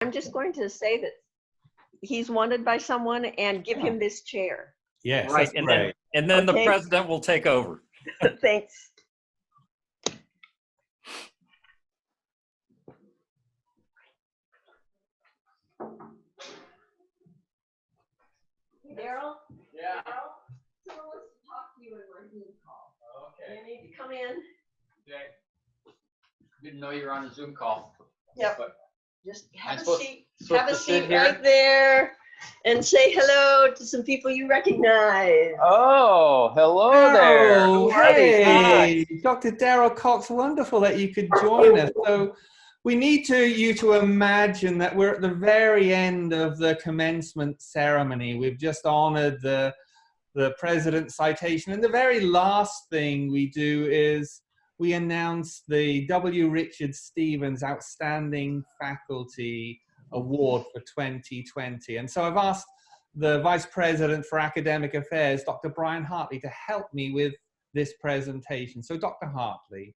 I'm just going to say that he's wanted by someone and give him this chair. Yes, Right, that's and great. then the Okay. president will take over. Thanks. Daryl? Yeah. Daryl? Someone wants to talk to you in my Zoom call. Okay. You need to come in. Okay. Didn't know you were on a Zoom call. Yep. But Just have I'm a supposed- seat. supposed Have a to sit seat here? right there and say hello to some people you recognize. Oh, hello there. Oh, hey, Dr. Daryl Cox, wonderful that you could join us. So we need you to imagine that we're at the very end of the commencement ceremony. We've just honored the president's citation. And the very last thing we do is we announce the W. Richard Stevens Outstanding Faculty Award for 2020. And so I've asked the Vice President for Academic Affairs, Dr. Brian Hartley, to help me with this presentation. So Dr. Hartley.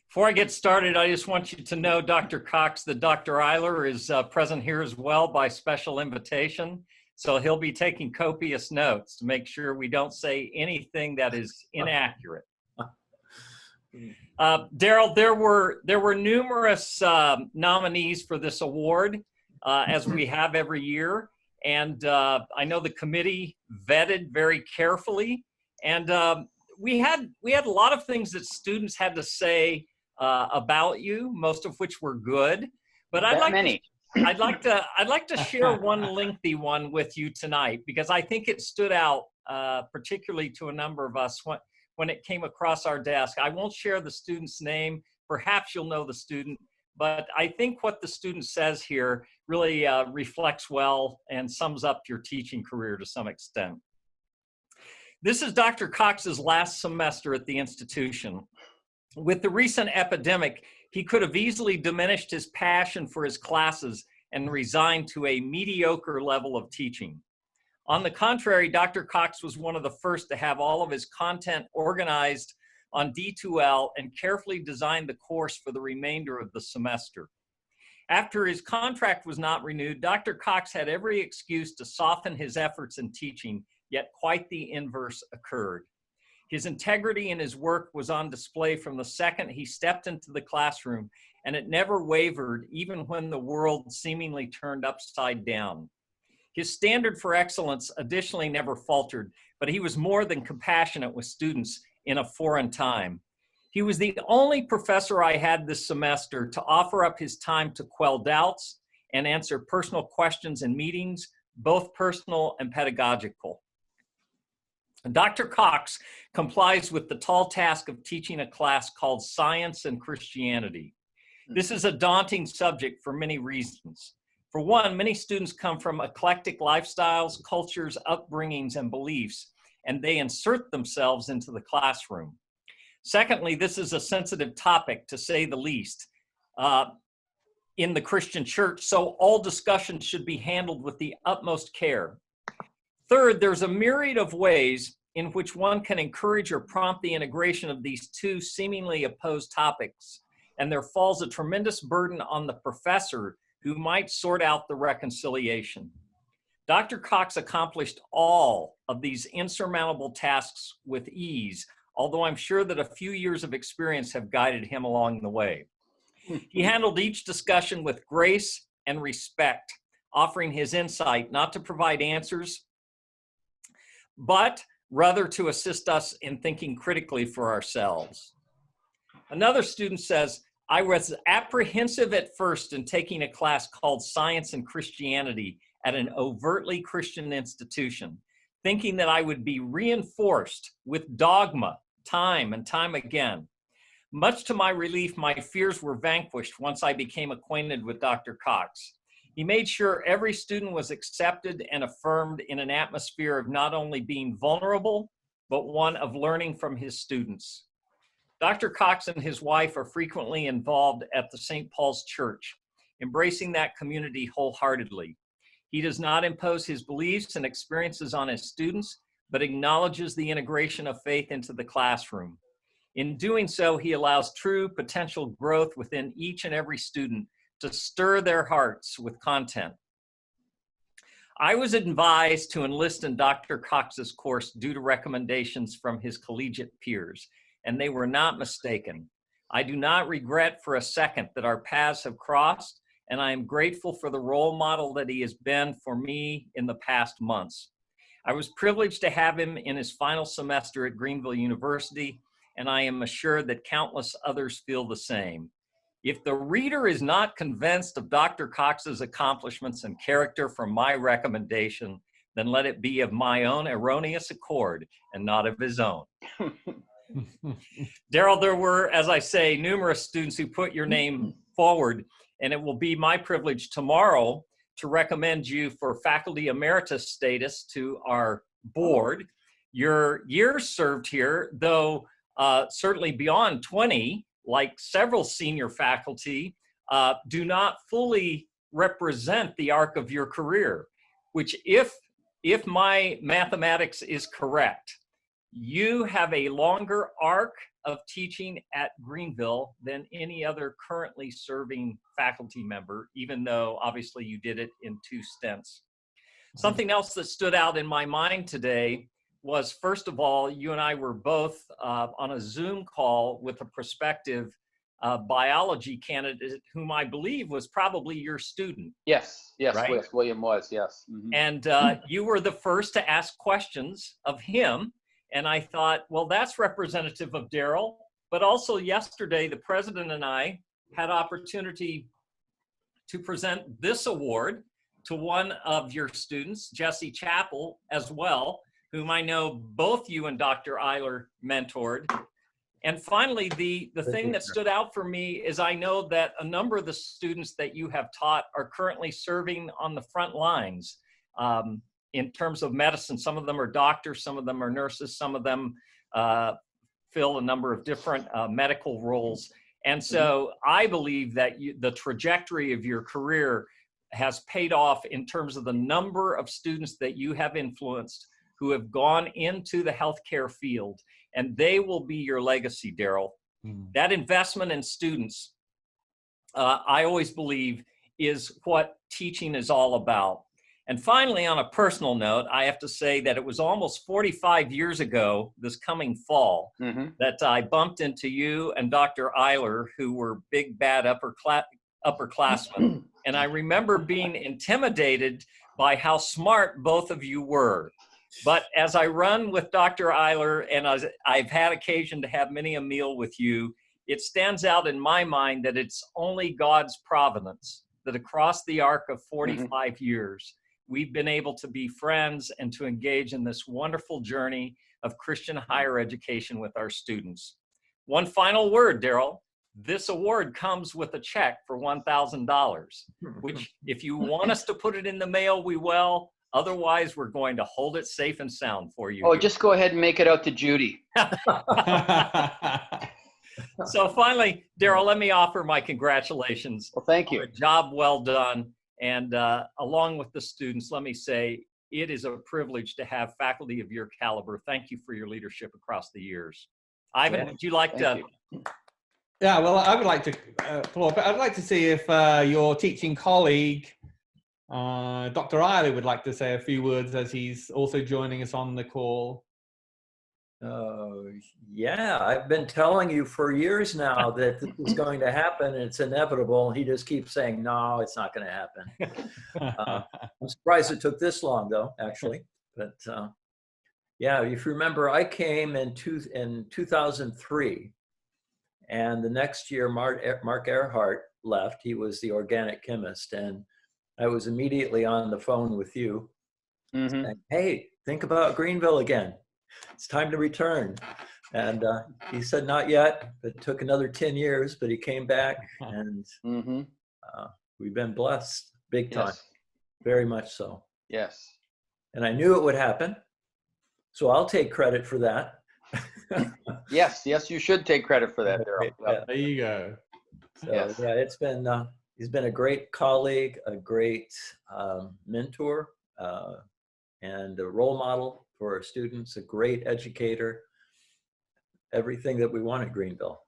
Before I get started, I just want you to know, Dr. Cox, that Dr. Eiler is present here as well by special invitation. So he'll be taking copious notes to make sure we don't say anything that is inaccurate. Daryl, there were numerous nominees for this award, as we have every year. And I know the committee vetted very carefully. And we had a lot of things that students had to say about you, most of which were good. But I'd like to share one lengthy one with you tonight, because I think it stood out particularly to a number of us when it came across our desk. I won't share the student's name. Perhaps you'll know the student, but I think what the student says here really reflects well and sums up your teaching career to some extent. This is Dr. Cox's last semester at the institution. With the recent epidemic, he could have easily diminished his passion for his classes and resigned to a mediocre level of teaching. On the contrary, Dr. Cox was one of the first to have all of his content organized on D2L and carefully designed the course for the remainder of the semester. After his contract was not renewed, Dr. Cox had every excuse to soften his efforts in teaching, yet quite the inverse occurred. His integrity in his work was on display from the second he stepped into the classroom, and it never wavered even when the world seemingly turned upside down. His standard for excellence additionally never faltered, but he was more than compassionate with students in a foreign time. He was the only professor I had this semester to offer up his time to quell doubts and answer personal questions in meetings, both personal and pedagogical. Dr. Cox complies with the tall task of teaching a class called Science and Christianity. This is a daunting subject for many reasons. For one, many students come from eclectic lifestyles, cultures, upbringings, and beliefs, and they insert themselves into the classroom. Secondly, this is a sensitive topic, to say the least, in the Christian church, so all discussions should be handled with the utmost care. Third, there's a myriad of ways in which one can encourage or prompt the integration of these two seemingly opposed topics, and there falls a tremendous burden on the professor who might sort out the reconciliation. Dr. Cox accomplished all of these insurmountable tasks with ease, although I'm sure that a few years of experience have guided him along the way. He handled each discussion with grace and respect, offering his insight not to provide answers, but rather to assist us in thinking critically for ourselves. Another student says, I was apprehensive at first in taking a class called Science and Christianity at an overtly Christian institution, thinking that I would be reinforced with dogma time and time again. Much to my relief, my fears were vanquished once I became acquainted with Dr. Cox. He made sure every student was accepted and affirmed in an atmosphere of not only being vulnerable, but one of learning from his students. Dr. Cox and his wife are frequently involved at the St. Paul's Church, embracing that community wholeheartedly. He does not impose his beliefs and experiences on his students, but acknowledges the integration of faith into the classroom. In doing so, he allows true potential growth within each and every student to stir their hearts with content. I was advised to enlist in Dr. Cox's course due to recommendations from his collegiate peers, and they were not mistaken. I do not regret for a second that our paths have crossed, and I am grateful for the role model that he has been for me in the past months. I was privileged to have him in his final semester at Greenville University, and I am assured that countless others feel the same. If the reader is not convinced of Dr. Cox's accomplishments and character from my recommendation, then let it be of my own erroneous accord and not of his own. Daryl, there were, as I say, numerous students who put your name forward, and it will be my privilege tomorrow to recommend you for faculty emeritus status to our board. Your years served here, though certainly beyond 20, like several senior faculty, do not fully represent the arc of your career, which if my mathematics is correct, you have a longer arc of teaching at Greenville than any other currently serving faculty member, even though obviously you did it in 2 stints. Something else that stood out in my mind today was, first of all, you and I were both on a Zoom call with a prospective biology candidate whom I believe was probably your student. Yes, yes, Right? yes, William was, yes. Mhm. And you were the first to ask questions of him. And I thought, well, that's representative of Daryl. But also yesterday, the president and I had opportunity to present this award to one of your students, Jesse Chappell, as well, whom I know both you and Dr. Eiler mentored. And finally, the thing that stood out for me is I know that a number of the students that you have taught are currently serving on the front lines in terms of medicine. Some of them are doctors, some of them are nurses, some of them fill a number of different medical roles. And so I believe that the trajectory of your career has paid off in terms of the number of students that you have influenced who have gone into the healthcare field, and they will be your legacy, Daryl. That investment in students, I always believe, is what teaching is all about. And finally, on a personal note, I have to say that it was almost 45 years ago, this coming fall, that I bumped into you and Dr. Eiler, who were big, bad upperclassmen. And I remember being intimidated by how smart both of you were. But as I run with Dr. Eiler, and as I've had occasion to have many a meal with you, it stands out in my mind that it's only God's providence that across the arc of 45 years, we've been able to be friends and to engage in this wonderful journey of Christian higher education with our students. One final word, Daryl. This award comes with a check for $1,000, which if you want us to put it in the mail, we will. Otherwise, we're going to hold it safe and sound for you. Oh, just go ahead and make it out to Judy. So finally, Daryl, let me offer my congratulations. Well, thank you. A job well done. And along with the students, let me say, it is a privilege to have faculty of your caliber. Thank you for your leadership across the years. Ivan, would you like to? Yeah, well, I would like to follow up. I'd like to see if your teaching colleague, Dr. Eiler, would like to say a few words as he's also joining us on the call. Yeah, I've been telling you for years now that this is going to happen and it's inevitable. He just keeps saying, no, it's not going to happen. I'm surprised it took this long, though, actually. But yeah, if you remember, I came in 2003. And the next year, Mark Earhart left. He was the organic chemist. And I was immediately on the phone with you saying, hey, think about Greenville again. It's time to return. And he said, not yet. It took another 10 years, but he came back. And we've been blessed big time. Yes. Very much so. Yes. And I knew it would happen. So I'll take credit for that. Yes, yes, you should take credit for that, Daryl. Yeah. There you go. So Yes. yeah, it's been he's been a great colleague, a great mentor, and a role model for our students, a great educator, everything that we want at Greenville.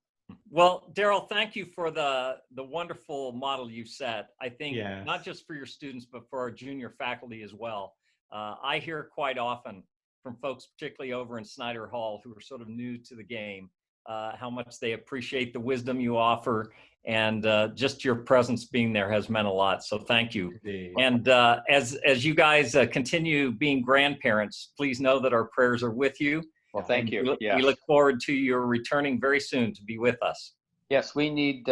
Well, Daryl, thank you for the wonderful model you set. I think Yes. not just for your students, but for our junior faculty as well. I hear quite often from folks, particularly over in Snyder Hall, who are sort of new to the game, how much they appreciate the wisdom you offer, and just your presence being there has meant a lot. So thank you. Indeed. And as you guys continue being grandparents, please know that our prayers are with you. Well, thank And you. we look forward to your returning very soon to be with us. Yes, we need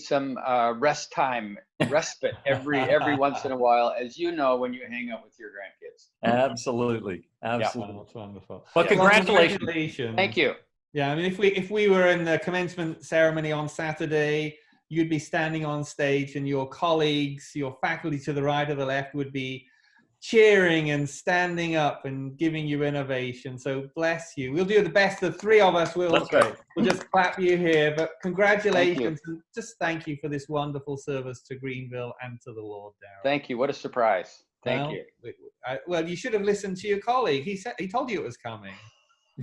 some rest time, respite every once in a while, as you know, when you hang out with your grandkids. Absolutely. Absolutely. That's wonderful. Well, Yeah. congratulations. Congratulations. Thank you. Yeah, I mean, if we were in the commencement ceremony on Saturday, you'd be standing on stage, and your colleagues, your faculty to the right or the left, would be cheering and standing up and giving you innovation. So bless you. We'll do the best. The three of us will. Okay. We'll just clap you here. But congratulations, and just thank you for this wonderful service to Greenville and to the Lord, Daryl. Thank you. What a surprise. Thank Well, you. Well, you should have listened to your colleague. He told you it was coming.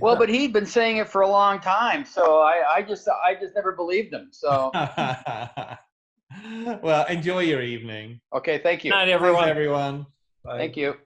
Well, but he'd been saying it for a long time, so I just never believed him. So Well, enjoy your evening. okay, thank you. Good night, Thanks, everyone. everyone. Bye. Thank you.